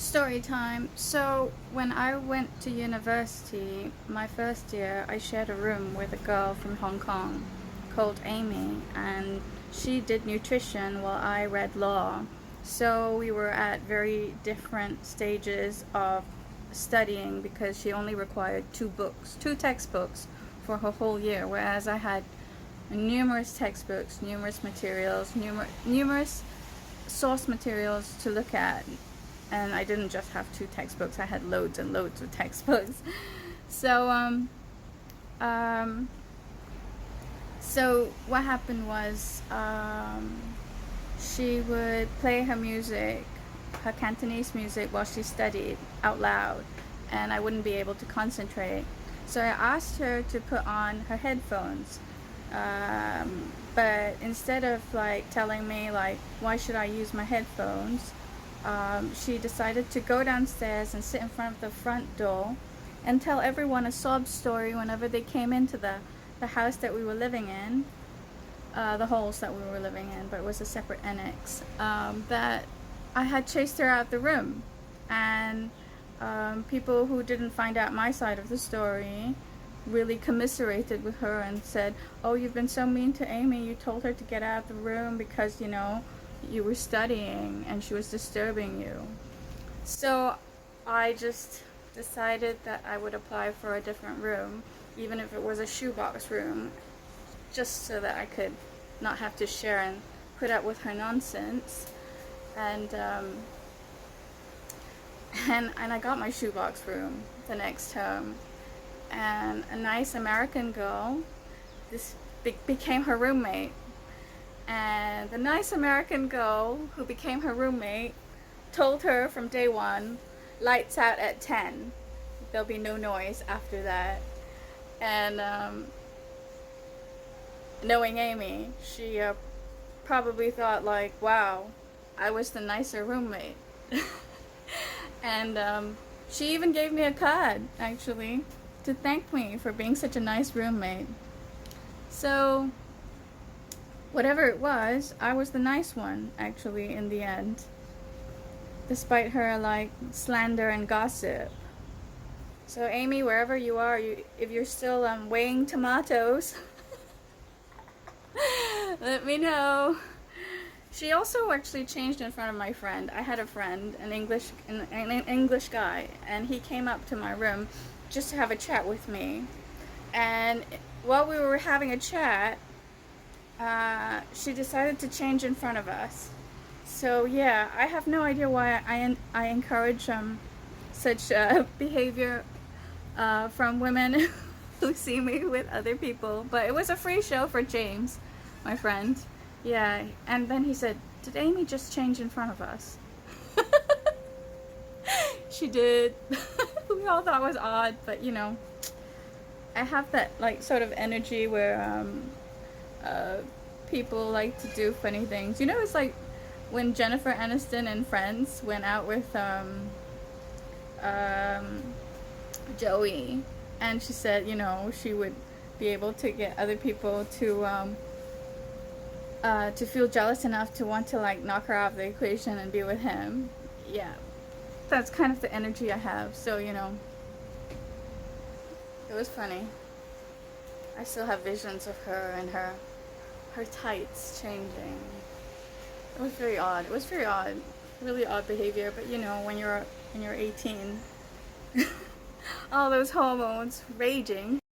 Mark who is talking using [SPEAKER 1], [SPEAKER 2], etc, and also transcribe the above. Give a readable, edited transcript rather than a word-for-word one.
[SPEAKER 1] Story time. So when I went to university, my first year, I shared a room with a girl from Hong Kong called Amy, and she did nutrition while I read law. So we were at very different stages of studying because she only required two textbooks for her whole year, whereas I had numerous textbooks, numerous materials, numerous source materials to look at. And I didn't just have two textbooks, I had loads and loads of textbooks. So um, so what happened was, she would play her music, her Cantonese music, while she studied out loud, and I wouldn't be able to concentrate. So I asked her to put on her headphones, but instead of like telling me like why should I use my headphones, she decided to go downstairs and sit in front of the front door and tell everyone a sob story whenever they came into the house that we were living in, the halls that we were living in, but it was a separate annex, that I had chased her out the room. And people who didn't find out my side of the story really commiserated with her and said, "Oh, you've been so mean to Amy, you told her to get out of the room because, you know, you were studying and she was disturbing you." So I just decided that I would apply for a different room, even if it was a shoebox room, just so that I could not have to share and put up with her nonsense. And I got my shoebox room the next term, and a nice American girl became her roommate. And the nice American girl who became her roommate told her from day one, lights out at 10. There'll be no noise after that. And knowing Amy, she probably thought like, wow, I was the nicer roommate. And she even gave me a card, actually, to thank me for being such a nice roommate. So whatever it was, I was the nice one, actually, in the end, despite her like slander and gossip. So Amy, wherever you are, if you're still weighing tomatoes, let me know. She also actually changed in front of my friend. I had a friend, an English guy, and he came up to my room just to have a chat with me. And while we were having a chat, she decided to change in front of us. So yeah, I have no idea why I encourage such behavior from women who see me with other people. But it was a free show for James, my friend. Yeah, and then he said, "Did Amy just change in front of us?" She did. We all thought it was odd, but you know, I have that like sort of energy where people like to do funny things. You know, it's like when Jennifer Aniston and Friends went out with Joey, and she said, you know, she would be able to get other people to feel jealous enough to want to like knock her out of the equation and be with him. Yeah, that's kind of the energy I have. So you know, it was funny. I still have visions of her and her tights changing. It was very odd. It was very odd. Really odd behavior, but you know, when you're 18, all those hormones raging.